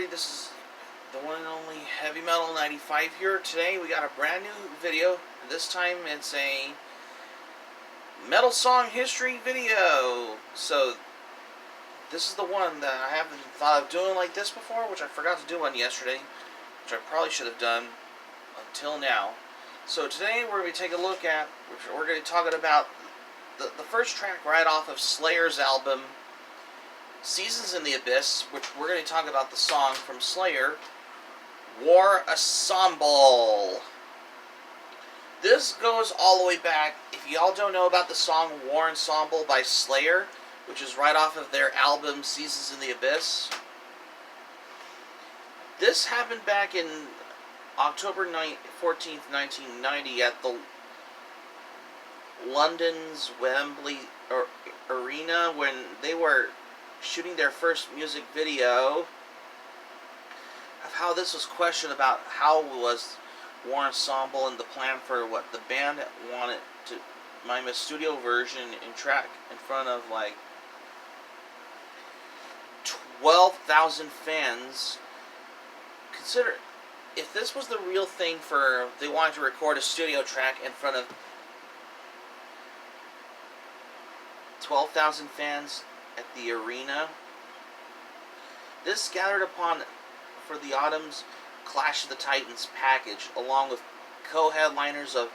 everybody, this is the one and only Heavy Metal 95 here. Today we got a brand new video. This time it's a metal song history video. So this is the one that I haven't thought of doing like this before, which I forgot to do one yesterday, which I probably should have done until now. So today we're going to take a look at, we're going to be talking about the first track right off of Slayer's album, Seasons in the Abyss, which we're going to talk about the song from Slayer, War Ensemble. This goes all the way back. If y'all don't know about the song War Ensemble by Slayer, which is right off of their album Seasons in the Abyss, this happened back in October 14th, 1990 at the London's Wembley Arena when they were shooting their first music video of how this was questioned about how was War Ensemble and the plan for what the band wanted to mime a studio version and track in front of like 12,000 fans. Consider if this was the real thing for they wanted to record a studio track in front of 12,000 fans at the arena. This gathered upon for the autumn's Clash of the Titans package, along with co-headliners of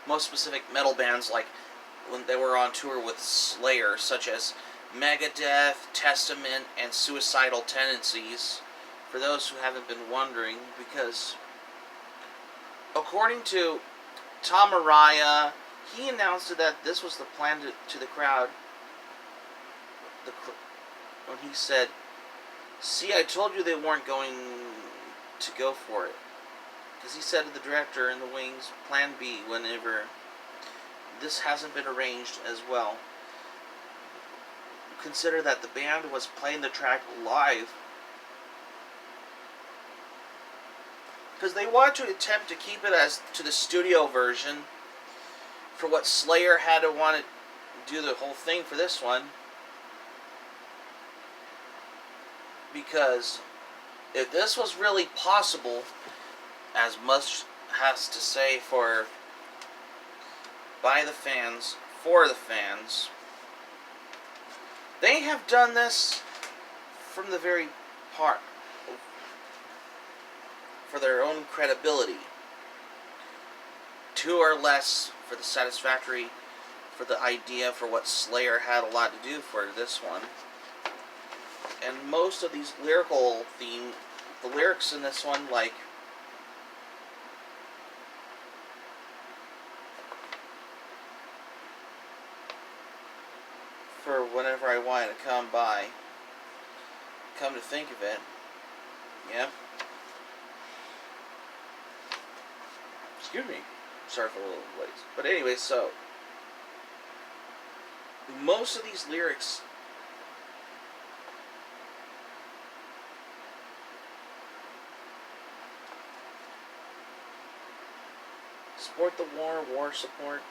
most specific metal bands like when they were on tour with Slayer, such as Megadeth, Testament, and Suicidal Tendencies, for those who haven't been wondering, because according to Tom Araya, he announced that this was the plan to the crowd when he said, "See, I told you they weren't going to go for it." Because he said to the director in the wings, Plan B, whenever this hasn't been arranged as well. Consider that the band was playing the track live because they wanted to attempt to keep it as to the studio version for what Slayer had to want to do the whole thing for this one. Because if this was really possible, as much has to say for by the fans, for the fans, they have done this from the very part for their own credibility, to or less for the satisfactory, for the idea for what Slayer had a lot to do for this one. And most of these lyrical theme, the lyrics in this one, like for whenever I wanted to come by, come to think of it, yep. Excuse me, sorry for a little late. But anyway, so most of these lyrics support the war, war support.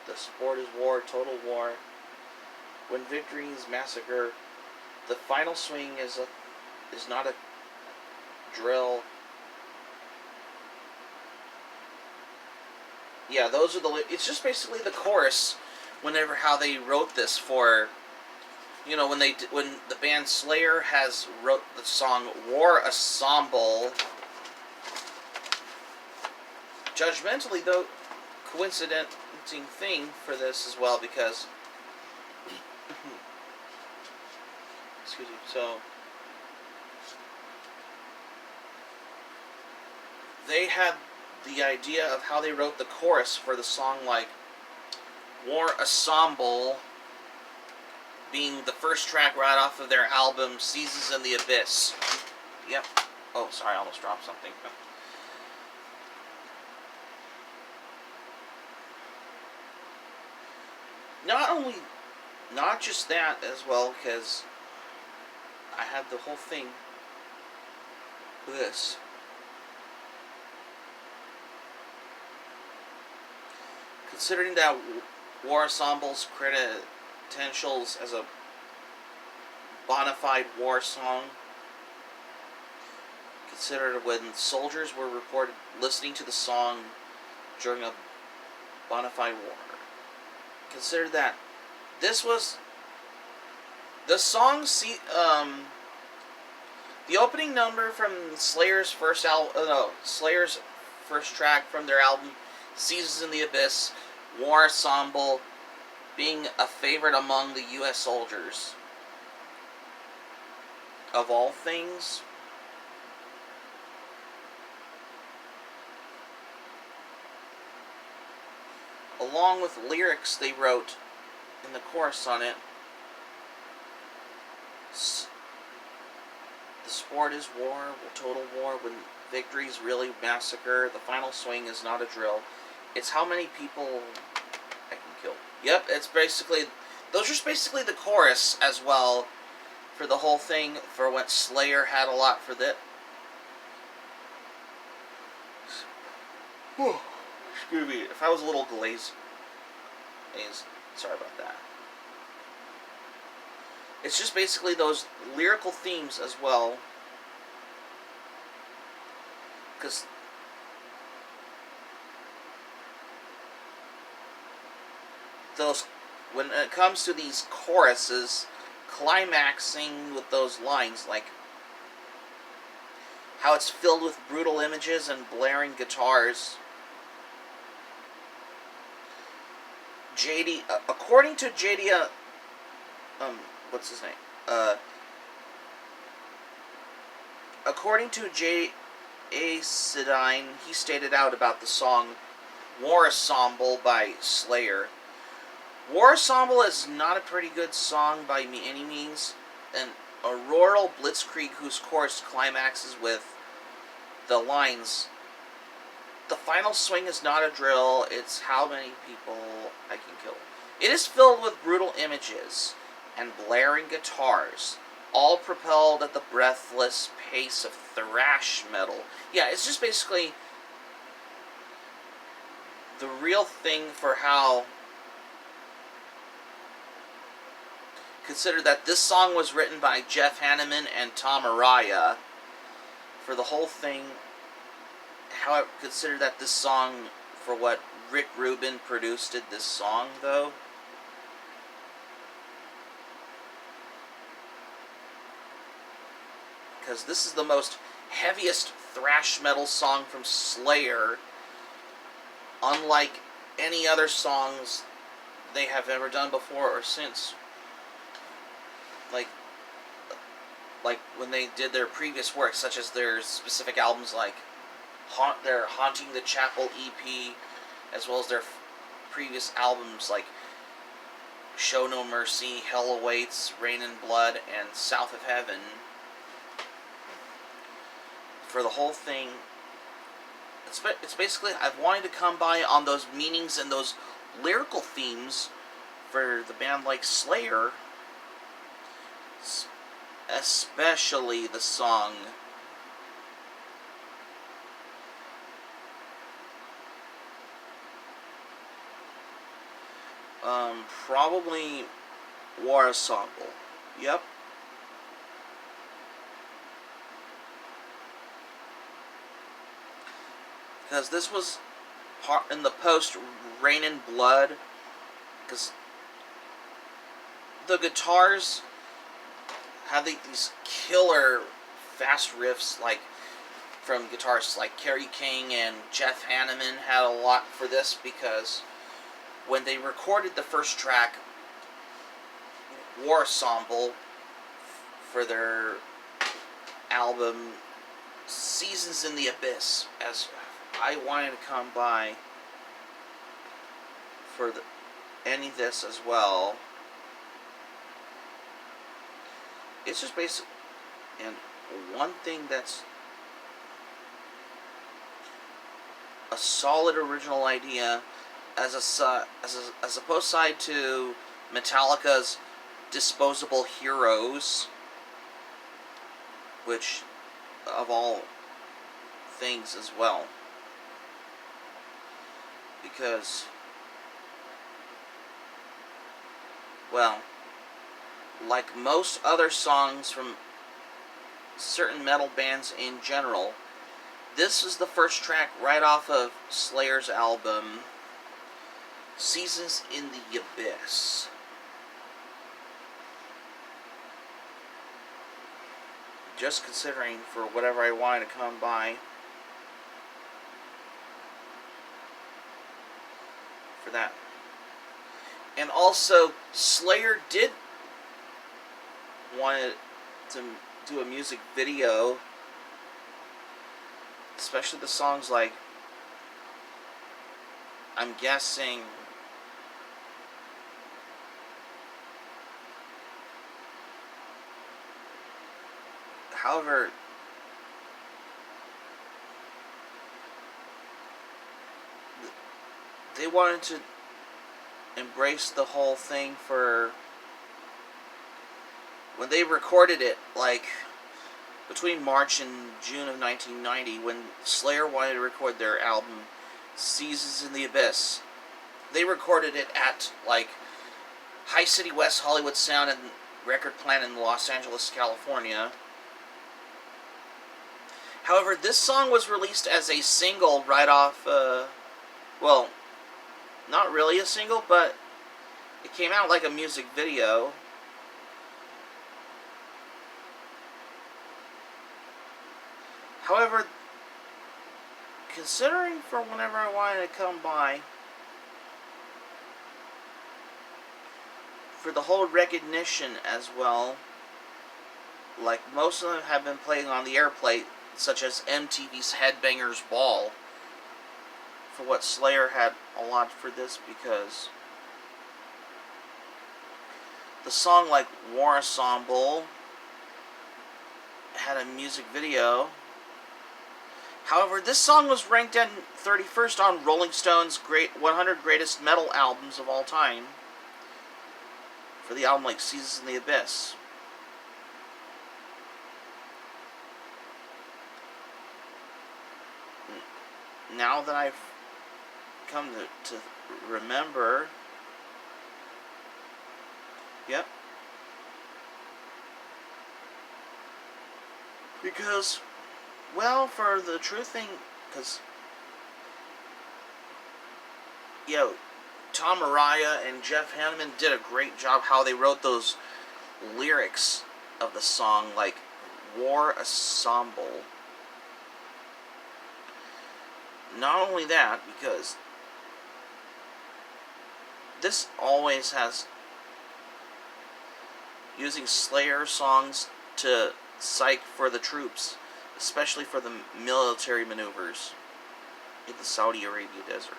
The support is war, total war. When victory is massacre, the final swing is not a drill. Yeah, those are it's just basically the chorus. Whenever how they wrote this for, you know, when the band Slayer has wrote the song War Ensemble. Judgmentally, though, coincidenting thing for this as well, because excuse me, so they had the idea of how they wrote the chorus for the song, like War Ensemble being the first track right off of their album Seasons in the Abyss. Yep. Oh, sorry, I almost dropped something. Not just that as well, because I had the whole thing with this. Considering that War Ensemble's credentials as a bona fide war song, considered when soldiers were reported listening to the song during a bona fide war. Consider that this was the song. The opening number from Slayer's first Slayer's first track from their album, "Seasons in the Abyss," War Ensemble, being a favorite among the U.S. soldiers. Of all things, along with lyrics they wrote in the chorus on it. The sport is war, total war, when victory's really massacre. The final swing is not a drill. It's how many people I can kill. Yep, it's basically, those are basically the chorus as well for the whole thing, for what Slayer had a lot for that. Excuse me, if I was a little glazed, sorry about that. It's just basically those lyrical themes as well. Because those, when it comes to these choruses, climaxing with those lines, like how it's filled with brutal images and blaring guitars. According to JD, what's his name? According to J.A. Sidine, he stated out about the song War Ensemble by Slayer. War Ensemble is not a pretty good song by any means. An auroral blitzkrieg whose chorus climaxes with the lines, "The final swing is not a drill, it's how many people I can kill." It is filled with brutal images and blaring guitars, all propelled at the breathless pace of thrash metal. Yeah, it's just basically the real thing for how... Consider that this song was written by Jeff Hanneman and Tom Araya. For the whole thing, how I consider that this song, for what Rick Rubin produced this song, though. Because this is the most heaviest thrash metal song from Slayer, unlike any other songs they have ever done before or since. Like when they did their previous work, such as their specific albums like their Haunting the Chapel EP, as well as their previous albums like Show No Mercy, Hell Awaits, Rain and Blood, and South of Heaven. For the whole thing, it's basically, I've wanted to come by on those meanings and those lyrical themes for the band like Slayer, especially the song probably War Ensemble. Yep. Because this was part in the post Rain and Blood, because the guitars have these killer fast riffs, like from guitarists like Kerry King and Jeff Hanneman had a lot for this, because when they recorded the first track, War Ensemble, for their album Seasons in the Abyss, as I wanted to come by for any of this as well. It's just basic, and one thing that's a solid original idea, as opposed side to Metallica's Disposable Heroes, which of all things as well, because, well, like most other songs from certain metal bands in general. This is the first track right off of Slayer's album, Seasons in the Abyss. Just considering for whatever I wanted to come by for that. And also, Slayer did want to do a music video, especially the songs like, I'm guessing, however, they wanted to embrace the whole thing for when they recorded it, like between March and June of 1990, when Slayer wanted to record their album Seasons in the Abyss. They recorded it at like High City West Hollywood Sound and Record Plant in Los Angeles, California. However, this song was released as a single right off, well, not really a single, but it came out like a music video. However, considering for whenever I wanted to come by, for the whole recognition as well, like most of them have been playing on the airplay, such as MTV's Headbangers Ball, for what Slayer had a lot for this, because the song like War Ensemble had a music video. However, this song was ranked at 31st on Rolling Stone's 100 Greatest Metal Albums of All Time for the album like Seasons in the Abyss. Now that I've come to remember, yep, because, well, for the true thing, because, Tom Araya and Jeff Hanneman did a great job how they wrote those lyrics of the song, like War Ensemble. Not only that, because this always has using Slayer songs to psych for the troops, especially for the military maneuvers in the Saudi Arabia desert.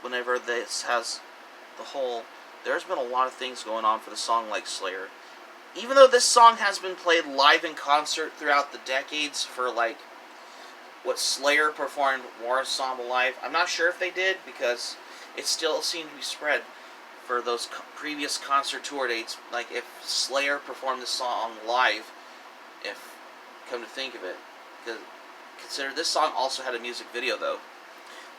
Whenever this has the whole, there's been a lot of things going on for the song like Slayer. Even though this song has been played live in concert throughout the decades for like what Slayer performed War Ensemble live, I'm not sure if they did, because it still seemed to be spread for those previous concert tour dates. Like if Slayer performed this song live, if come to think of it, because consider this song also had a music video though.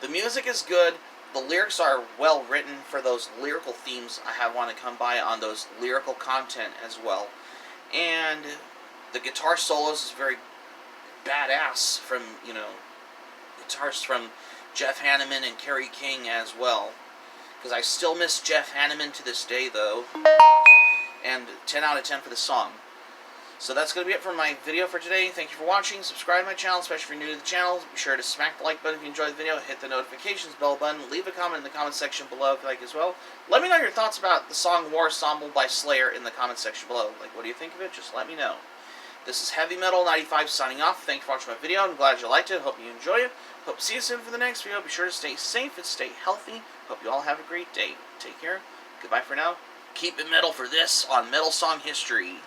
The music is good. The lyrics are well written for those lyrical themes I want to come by on those lyrical content as well. And the guitar solos is very badass from, guitars from Jeff Hanneman and Kerry King as well. Because I still miss Jeff Hanneman to this day though. And 10 out of 10 for the song. So that's going to be it for my video for today. Thank you for watching. Subscribe to my channel, especially if you're new to the channel. Be sure to smack the like button if you enjoyed the video. Hit the notifications bell button. Leave a comment in the comment section below if you like as well. Let me know your thoughts about the song War Ensemble by Slayer in the comment section below. Like, what do you think of it? Just let me know. This is Heavy Metal 95 signing off. Thank you for watching my video. I'm glad you liked it. Hope you enjoy it. Hope to see you soon for the next video. Be sure to stay safe and stay healthy. Hope you all have a great day. Take care. Goodbye for now. Keep it metal for this on Metal Song History.